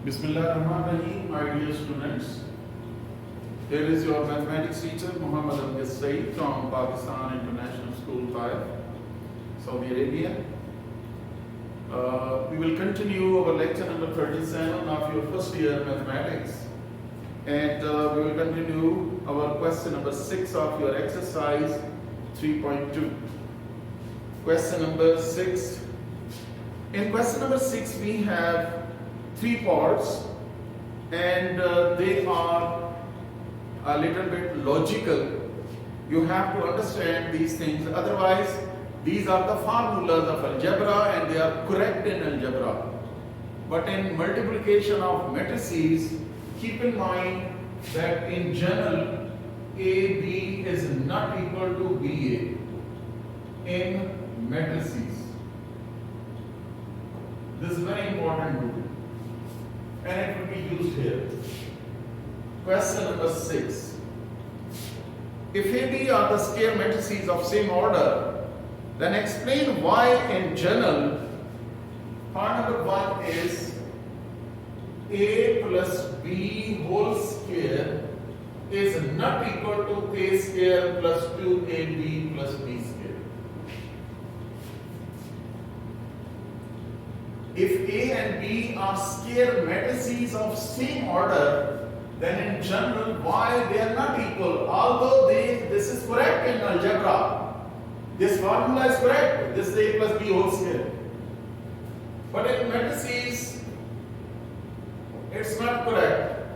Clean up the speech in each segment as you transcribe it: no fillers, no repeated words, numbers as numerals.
Bismillahirrahmanirrahim, my dear students. Here is your mathematics teacher Muhammad Amjad Saeed from Pakistan International School, Taif, Saudi Arabia. We will continue our lecture number 37 of your first year mathematics, and we will continue our question number 6 of your exercise 3.2. Question number 6. In question number 6 we have 3 parts, and they are a little bit logical. You have to understand these things, otherwise these are the formulas of algebra and they are correct in algebra. But in multiplication of matrices, keep in mind that in general AB is not equal to BA in matrices. This is very important rule, and it will be used here. Question number 6. If AB are the square matrices of same order, then explain why in general part number 1 is A plus B whole square is not equal to A square plus 2AB plus B square. If A and B are square matrices of same order, then in general why they are not equal, although this is correct in algebra, this formula is correct, this is A plus B whole square, but in matrices it's not correct.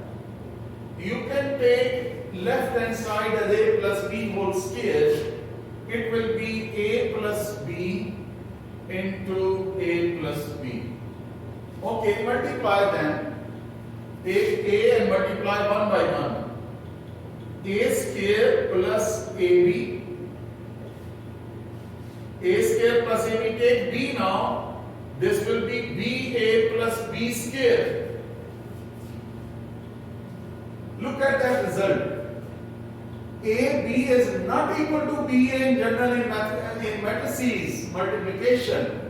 You can take left hand side as A plus B whole square, it will be A plus B into A plus B. Okay, multiply them. Take A and multiply one by one. A square plus AB. A square plus AB, take B now. This will be BA plus B square. Look at that result. AB is not equal to BA in general in matrices multiplication.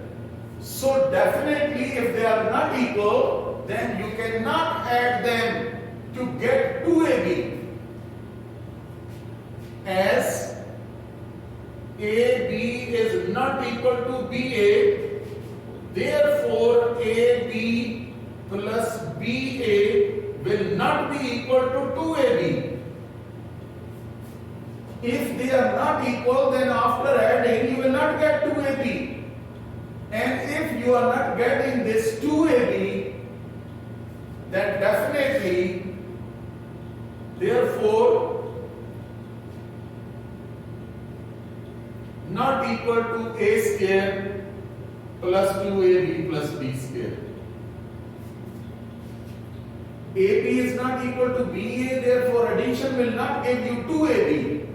So definitely if they are not equal, then you cannot add them to get 2AB. As AB is not equal to BA, therefore AB plus BA will not be equal to 2AB. If they are not equal, then after adding you will not get 2AB. And if you are not getting this 2AB, then definitely, therefore, not equal to A square plus 2AB plus B square. AB is not equal to BA, therefore addition will not give you 2AB.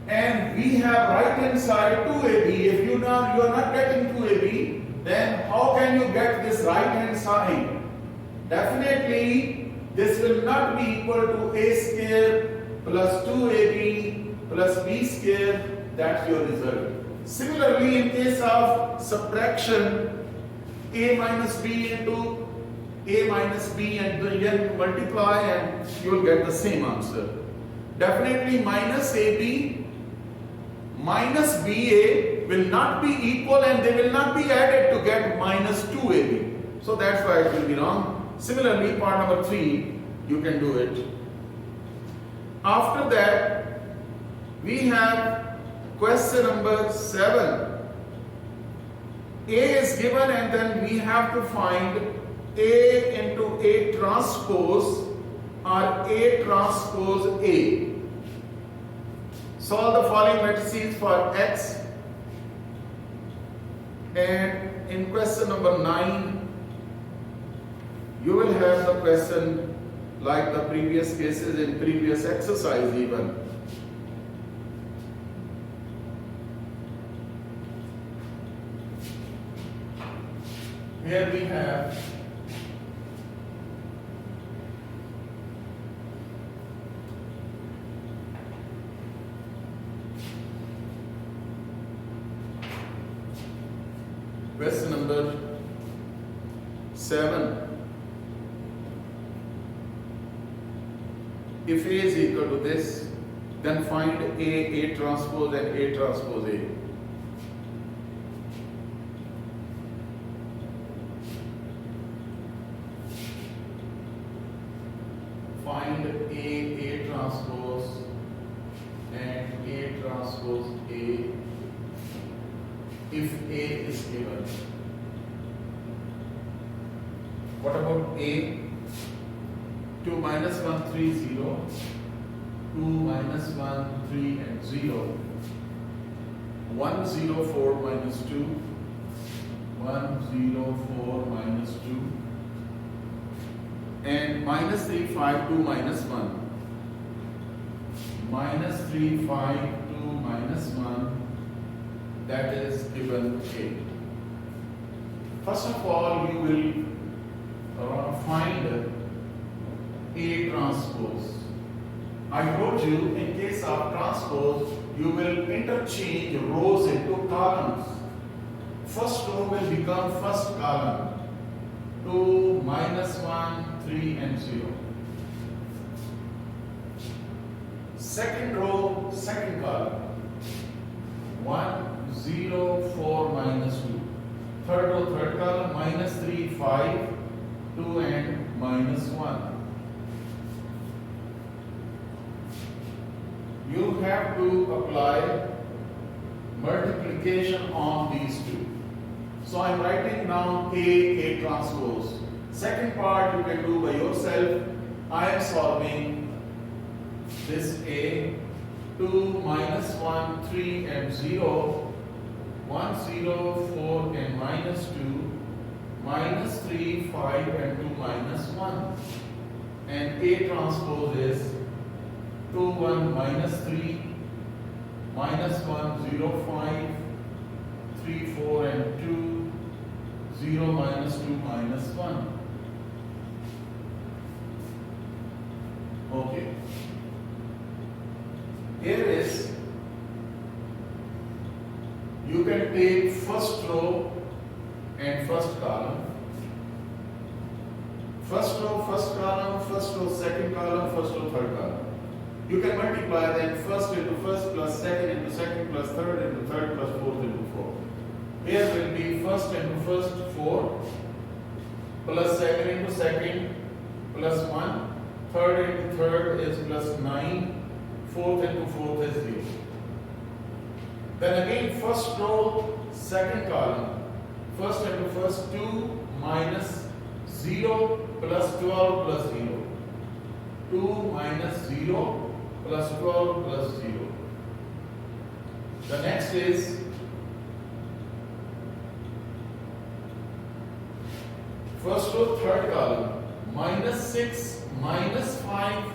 And we have right hand side 2AB. If you are not getting 2AB, then how can you get this right hand side? Definitely this will not be equal to A square plus 2AB plus B square. That's your result. Similarly, in case of subtraction, A minus B into A minus B, and then multiply and you will get the same answer. Definitely minus AB minus BA will not be equal and they will not be added to get minus 2AB. So that's why it will be wrong. Similarly, part number 3, you can do it. After that, we have question number 7. A is given and then we have to find A into A transpose or A transpose A. Solve the following matrices for X, and in question number 9 you will have the question like the previous cases in previous exercise even. Here we have question number 7. If A is equal to this, then find A transpose and A transpose A. Find A transpose and A transpose A if A is given. What about A? 2 minus 1, 3, 0. 2 minus 1, 3 and 0. 1, 0, 4 minus 2. 1, 0, 4 minus 2. And minus 3, 5, 2 minus 1. Minus 3, 5, 2 minus 1. That is given A. First of all, you will find A transpose. I told you in case of transpose, you will interchange rows into columns. First row will become first column. 2, minus 1, 3 and 0. Second row, second column. 1, 0, 4, minus 2. Third row, third column, minus 3, 5, 2 and minus 1. You have to apply multiplication on these two. So I am writing down A transpose. Second part you can do by yourself. I am solving this A. 2, minus 1, 3 and 0. 1, 0, 4 and minus 2. Minus 3, 5 and 2 minus 1. And A transpose is 2, 1, minus 3, minus 1, 0, 5, 3, 4 and 2, 0, minus 2, minus 1. Okay. Here is, you can take first row and first column. First row, first column, first row, second column, first row, third column. You can multiply them first into first plus second into second plus third into third plus fourth into fourth. Here will be first into first 4 plus second into second plus 1. Third into third is plus 9. Fourth into fourth is 0. Then again first row, second column. First into first 2 minus 0 plus 12 plus 0. 2 minus 0 plus 12 plus 0. The next is first row, third column. Minus 6 minus 5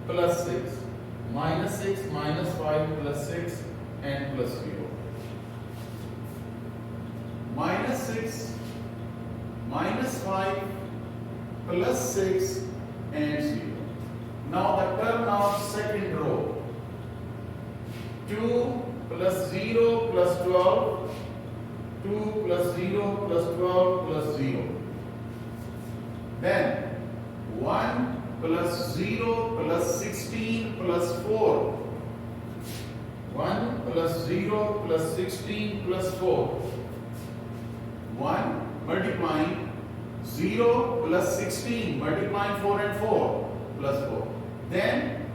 plus 6. Minus 6 minus 5 plus 6 and plus 0. Minus 6 minus 5 plus 6 and 0. Now the term of second row. 2 plus 0 plus 12. 2 plus 0 plus 12 plus 0. Then 1 plus 0 plus 16 plus 4. 1 plus 0 plus 16 plus 4. 1 multiplying 0 plus 16 multiplying 4 and 4 plus 4. Then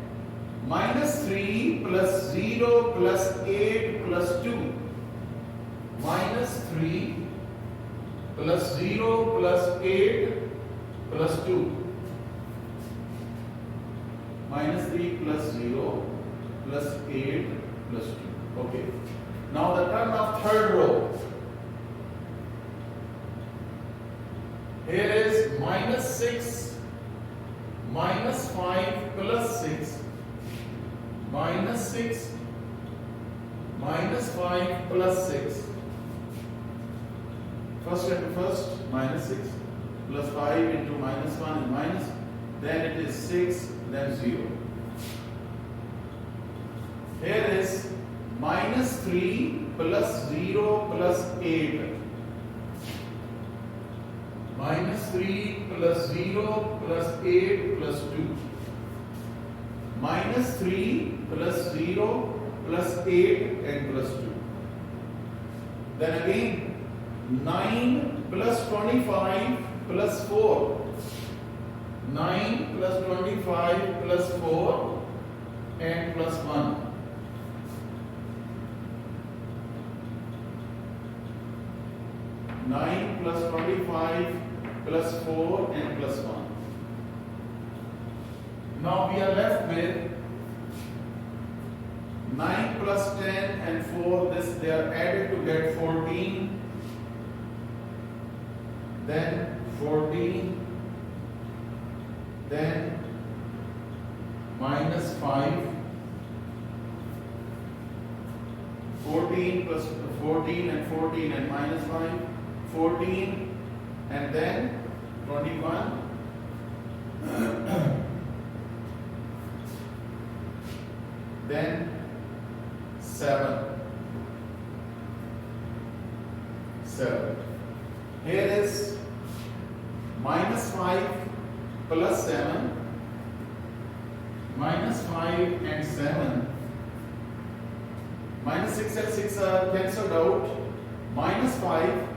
minus 3 plus 0 plus 8 plus 2. Minus 3 plus 0 plus 8 plus 2. Minus 3 plus 0 plus 8 plus 2. Okay. Now the term of third row. Here is minus 6 minus 5 plus 6. Minus 6 minus 5 plus 6. First into first, minus 6 plus 5 into minus 1 is minus. Then it is 6, then 0. Here is minus 3 plus 0 plus 8. Minus 3 plus 0 plus 8 plus 2. minus 3 plus 0 plus 8 and plus 2. Then again 9 plus 25 plus 4. 9 plus 25 plus 4 and plus 1. 9 plus 25 plus 4 and plus 1. Now we are left with 9 plus 10 and 4. This they are added to get 14. Then 14. Then minus 5. 14 plus 14 and 14 and minus 5. 14 and then 21. Then 7. Here is minus 5 plus 7. Minus 5 and 7. Minus 6 and 6 are cancelled out. Minus 5.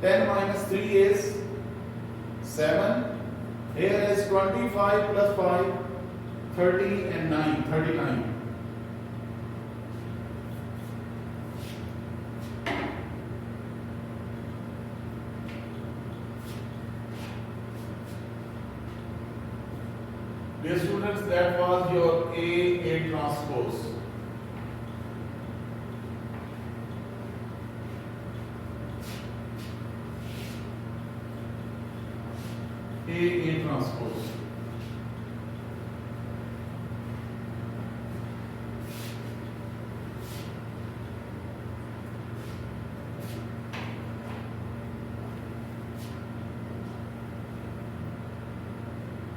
10 minus 3 is 7. Here is 25 plus 5. 30 and 9. 39. Dear students, that was your A transpose. A transpose.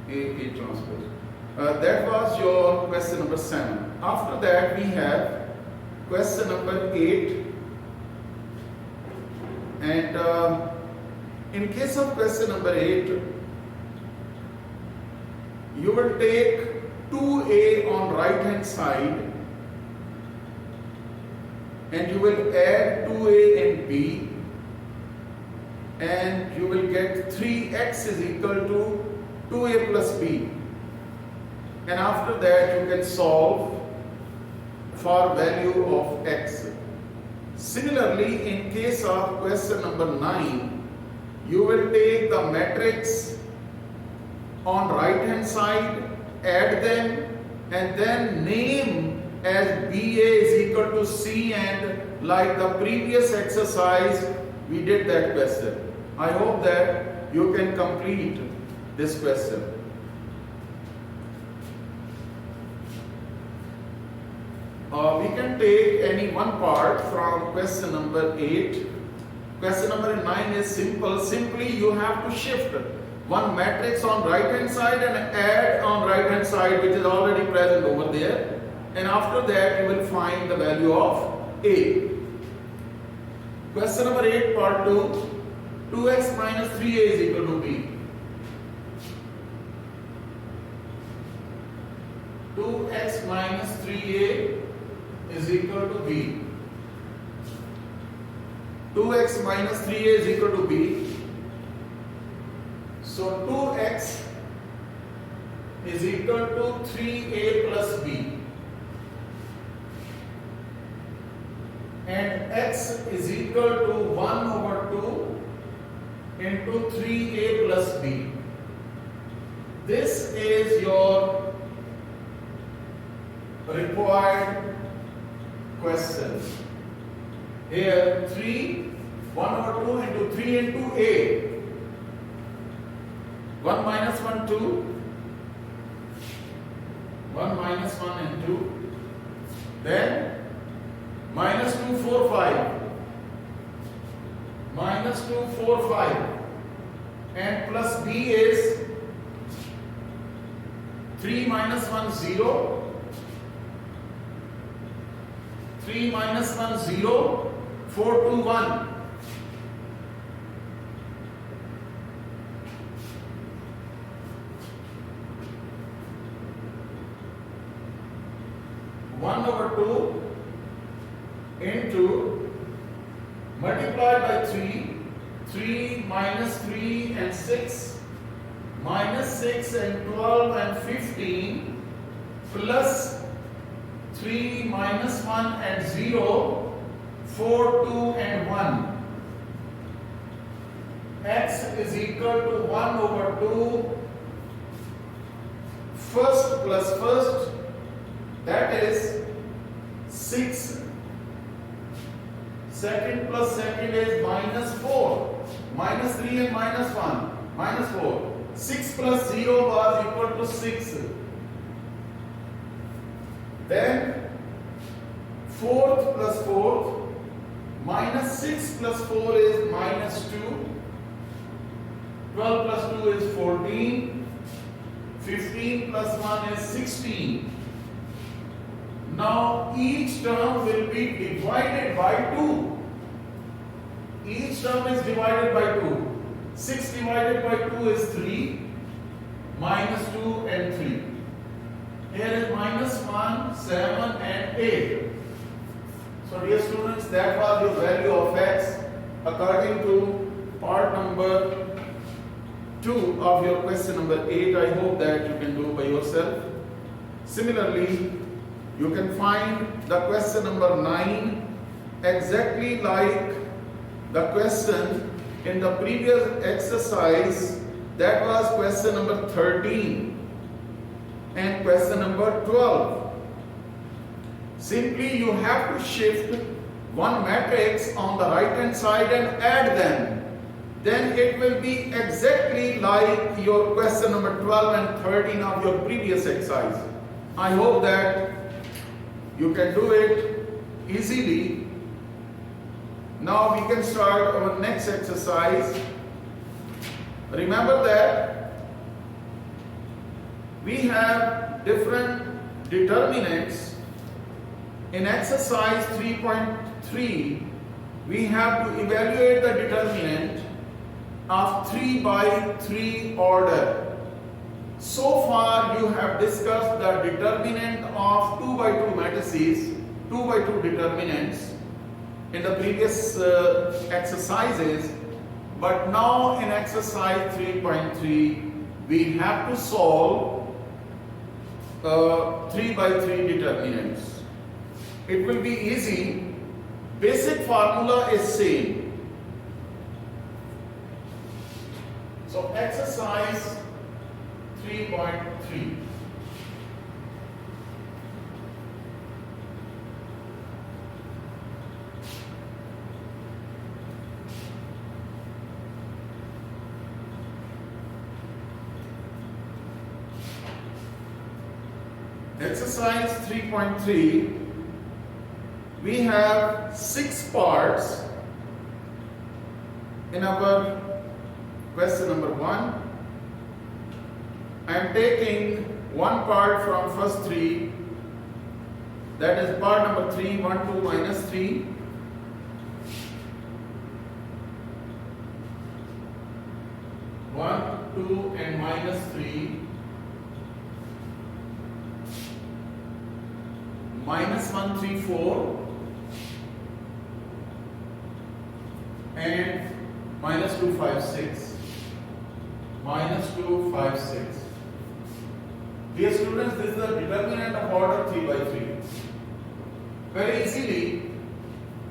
A transpose. That was your question number 7. After that we have question number 8. And in case of question number 8, you will take 2a on right hand side and you will add 2a and b and you will get 3x is equal to 2a plus b. And after that you can solve for value of x. Similarly, in case of question number 9, you will take the matrix on right hand side, add them and then name as BA is equal to C, and like the previous exercise we did that question. I hope that you can complete this question. We can take any one part from question number 8. Question number 9 is simple. Simply you have to shift one matrix on right hand side and add on right hand side, which is already present over there, and after that you will find the value of A. Question number 8 part 2. 2x minus 3a is equal to b. 2x minus 3a is equal to b. 2x minus 3a is equal to b. So 2x is equal to 3a plus b, and x is equal to 1 over 2 into 3a plus b. This is your required question. Here 1 over 2 into 3 into a. 1 minus 1, 2. 1 minus 1 and 2. Then minus 2, 4, 5. Minus 2, 4, 5. And plus b is 3 minus 1, 0. 3 minus 1, 0. 4, 2, 1. 1 over 2 into multiplied by 3, 3 minus 3 and 6, minus 6 and 12 and 15, plus 3 minus 1 and 0, 4, 2 and 1. X is equal to 1 over 2, first plus first, that is 6. Second plus second is minus 4. Minus 3 and minus 1. Minus 4. 6 plus 0 was equal to 6. Then fourth plus fourth. Minus 6 plus 4 is minus 2. 12 plus 2 is 14. 15 plus 1 is 16. Now each term will be divided by 2. Each term is divided by 2. 6 divided by 2 is 3. Minus 2 and 3. Here is minus 1, 7 and 8. So dear students, that was your value of x according to part number 2 of your question number 8. I hope that you can do by yourself. Similarly, you can find the question number 9 exactly like the question in the previous exercise, that was question number 13 and question number 12. Simply you have to shift one matrix on the right hand side and add them. Then it will be exactly like your question number 12 and 13 of your previous exercise. I hope that you can do it easily. Now we can start our next exercise. Remember that we have different determinants. In exercise 3.3, we have to evaluate the determinant of 3 by 3 order. So far you have discussed the determinant of 2 by 2 matrices, 2 by 2 determinants in the previous exercises, but now in exercise 3.3 we have to solve 3 by 3 determinants. It will be easy. Basic formula is same. So exercise 3.3. Exercise 3.3, we have 6 parts in our question number 1. I am taking one part from first 3, that is part number 3, 1, 2, minus 3. One, 2 and minus 3. Minus 1, 3, 4 and minus 2, 5, 6. Minus 2, 5, 6. Dear students, this is the determinant of order 3 by 3. Very easily,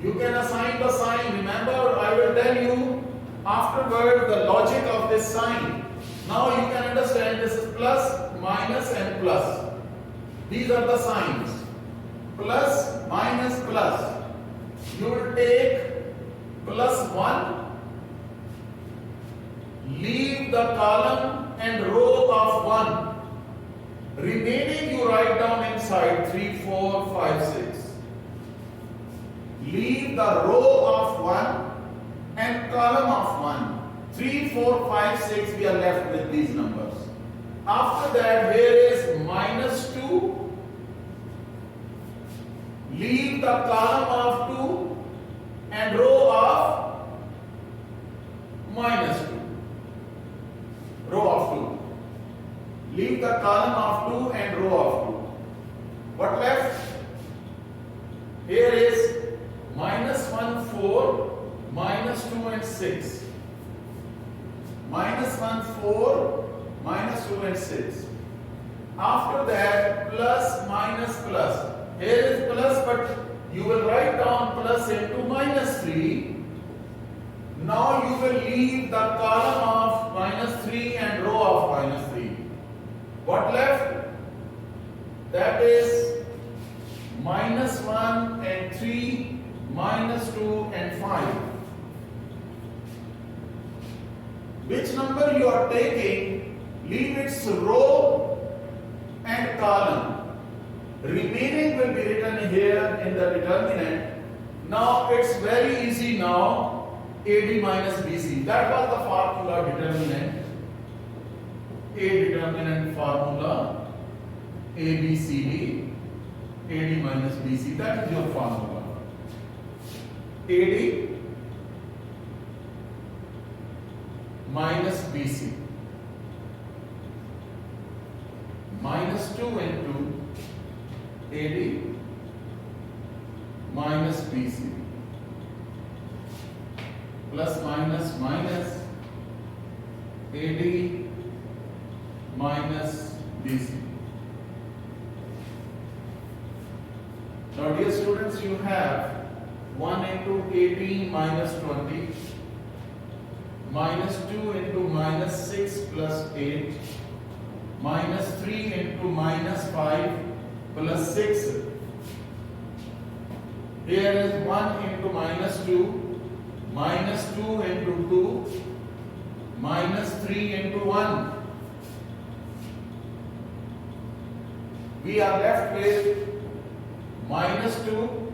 you can assign the sign. Remember, I will tell you afterward the logic of this sign. Now you can understand this is plus, minus and plus. These are the signs. Plus, minus, plus. You will take plus 1, leave the column and row of 1. Remaining you write down inside 3, 4, 5, 6. Leave the row of 1 and column of 1. 3, 4, 5, 6, we are left with these numbers. After that, here is minus 2. Leave the column of 2 and row of minus 2. Row of 2. Leave the column of 2 and row of 2. What left? Here is minus 1, 4, minus 2 and 6. Minus 1, 4, minus 2 and 6. After that, plus, minus, plus. Here is plus, but you will write down plus into minus 3. Now you will leave the column of minus 3 and row of minus 3. What left? That is minus 1 and 3, minus 2 and 5. Which number you are taking, leave its row and column. Remaining will be written here in the determinant. Now it's very easy now. AD minus BC. That was the formula determinant. A determinant formula. ABCD. AD minus BC. That is your formula. AD minus BC. Minus 2 into AD minus BC. Plus minus minus AD minus BC. Now dear students, you have 1 into 18 minus 20, minus 2 into minus 6 plus 8, minus 3 into minus 5 plus 6. Here is 1 into minus 2, minus 2 into 2, minus 3 into 1. We are left with minus 2,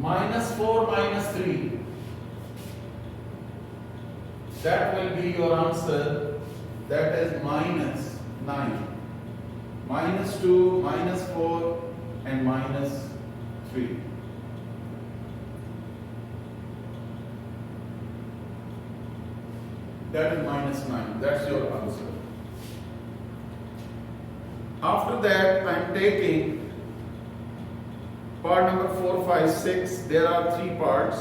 minus 4, minus 3. That will be your answer. That is minus 9. Minus 2, minus 4 and minus 3. That is minus 9. That's your answer. After that, I am taking part number 4, 5, 6. There are 3 parts.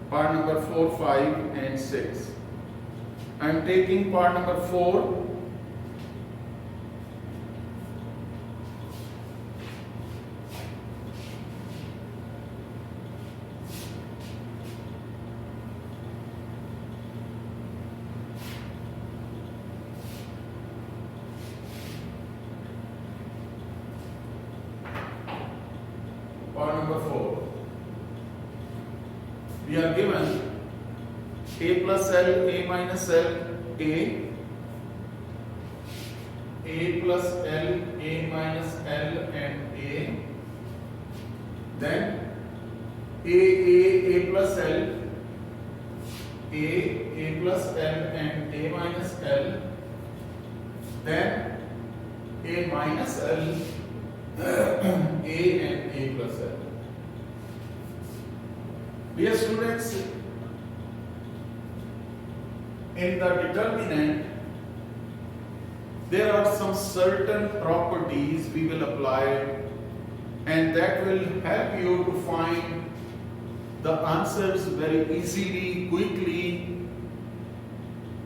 Part number 4, 5 and 6. I am taking part number 4. Part number 4. We are given A plus L, A minus L, A plus L, A minus L and A. Then A plus L, A plus L and A minus L. Then A minus L, A and A plus L. Dear students, in the determinant, there are some certain properties we will apply, and that will help you to find the answers very easily, quickly,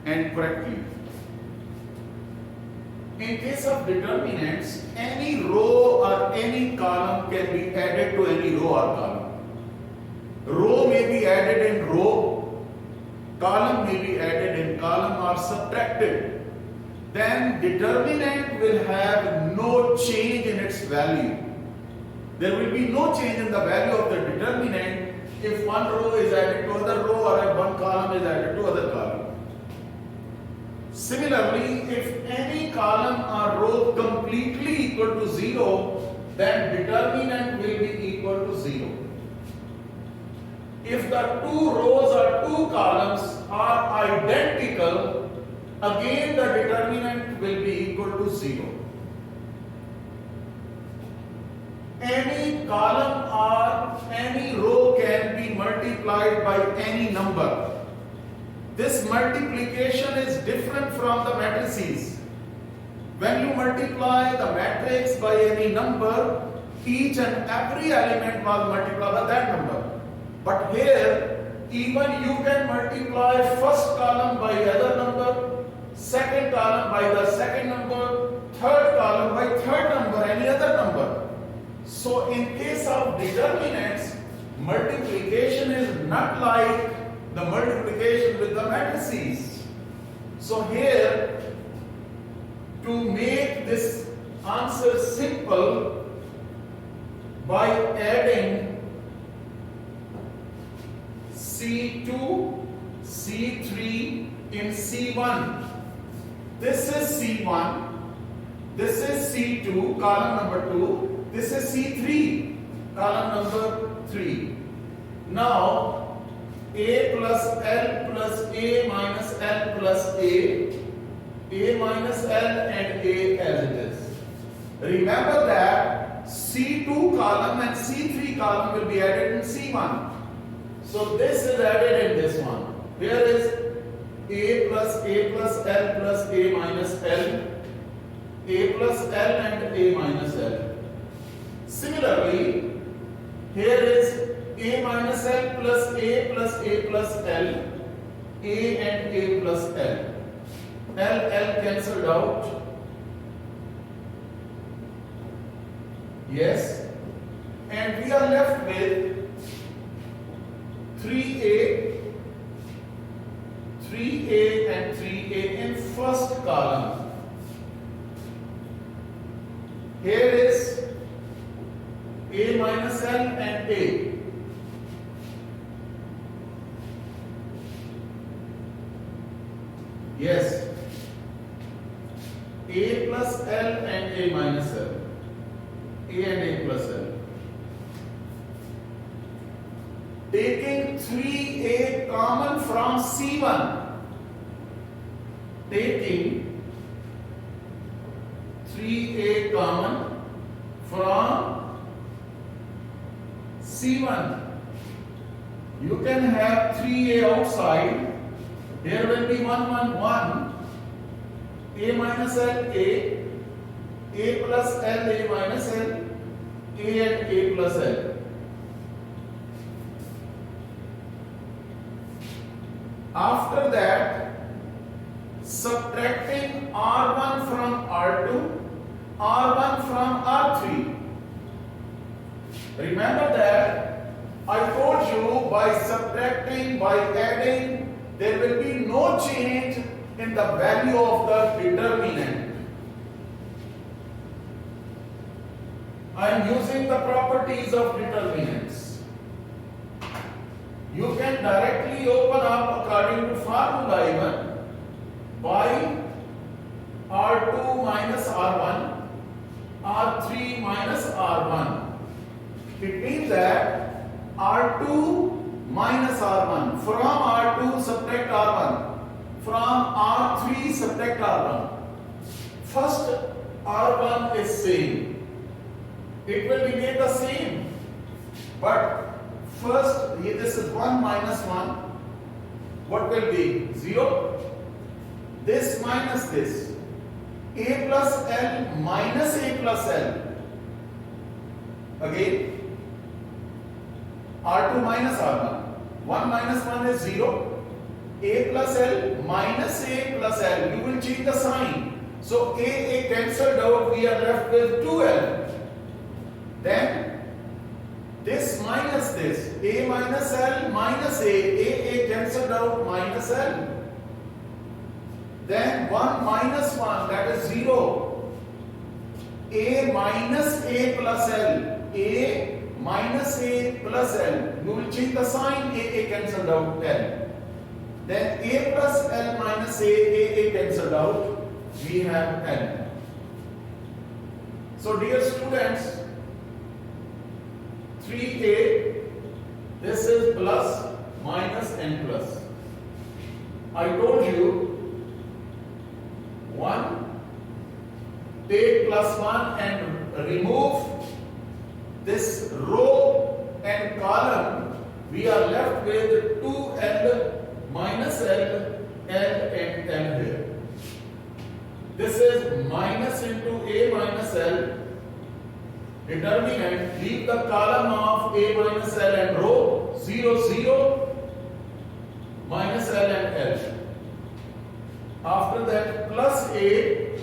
and correctly. In case of determinants, any row or any column can be added to any row or column. Row may be added in row, column may be added in column or subtracted. Then determinant will have no change in its value. There will be no change in the value of the determinant if one row is added to other row or if one column is added to other column. Similarly, if any column or row completely equal to 0, then determinant will be equal to 0. If the 2 rows or 2 columns are identical, again the determinant will be equal to 0. Any column or any row can be multiplied by any number. This multiplication is different from the matrices. When you multiply the matrix by any number, each and every element was multiplied by that number. But here, even you can multiply first column by other number, second column by the second number, third column by third number, any other number. So in case of determinants, multiplication is not like the multiplication with the matrices. So here, to make this answer simple, by adding C2, C3 in C1. This is C1, this is C2, column number 2, this is C3, column number 3. Now, A plus L plus A minus L plus A minus L and A as it is. Remember that C2 column and C3 column will be added in C1. So this is added in this one. Here is A plus L plus A minus L, A plus L and A minus L. Similarly, here is A minus L plus A plus A plus L, A and A plus L. L cancelled out. Yes. And we are left with 3A and 3A in first column. Here is A minus L and A. Yes. A plus L and A minus L. A and A plus L. Taking 3A common from C1. Taking 3A common from C1. You can have 3A outside. There will be 1, 1, 1. A minus L, A plus L, A minus L, A and A plus L. After that, subtracting R1 from R2, R1 from R3. Remember that I told you by subtracting, by adding, there will be no change in the value of the determinant. I am using the properties of determinants. You can directly open up according to formula even by R2 minus R1, R3 minus R1. It means that R2 minus R1, from R2 subtract R1, from R3 subtract R1. First R1 is same. It will remain the same. But first, this is 1 minus 1. What will be? 0. This minus this. A plus L minus A plus L. Again, R2 minus R1. 1 minus 1 is 0. A plus L minus A plus L. You will change the sign. So A cancelled out. We are left with 2L. Then this minus this, A minus L minus A cancelled out, minus L. Then 1 minus 1, that is 0. A minus A plus L, A minus A plus L. You will change the sign, A cancelled out, L. Then A plus L minus A cancelled out, we have L. So dear students, 3A, this is plus, minus and plus. I told you 1, take plus 1 and remove this row and column. We are left with 2L minus L, L and L here. This is minus into A minus L determinant, leave the column of A minus L and row 0, 0, minus L and L. After that, plus A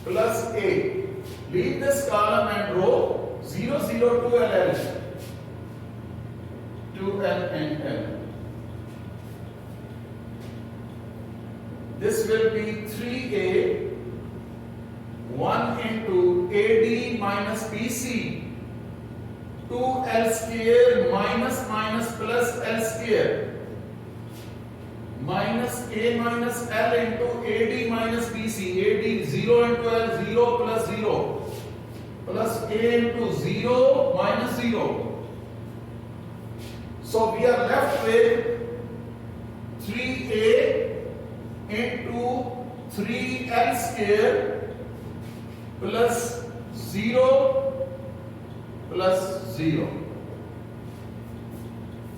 plus A. Leave this column and row 0, 0, 2 and L. 2 L and L. This will be 3A 1 into AD minus BC 2L square minus minus plus L square minus A minus L into AD minus BC. AD 0 into L 0 plus 0 plus A into 0 minus 0. So we are left with 3A into 3L square plus 0 plus 0.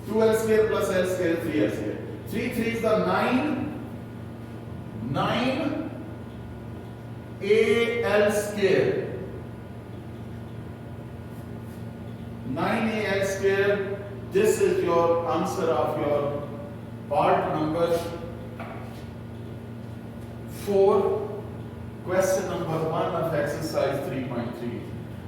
2L square plus L square, 3L square. 3 3 is the 9. 9 AL square. 9 AL square. This is your answer of your part number 4, question number 1 of exercise 3.3.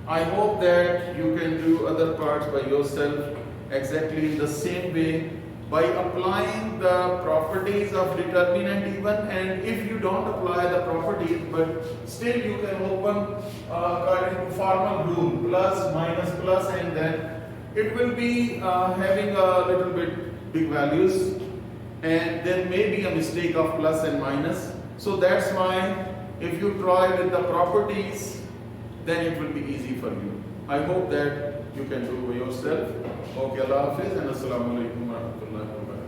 I hope that you can do other parts by yourself exactly in the same way by applying the properties of determinant even, and if you don't apply the properties but still you can open according to formal rule plus minus plus, and then it will be having a little bit big values and there may be a mistake of plus and minus. So that's why if you try with the properties, then it will be easy for you. I hope that you can do it yourself. Okay, Allah Hafiz and Assalamu alaikum wa rahmatullahi wa barakatuh.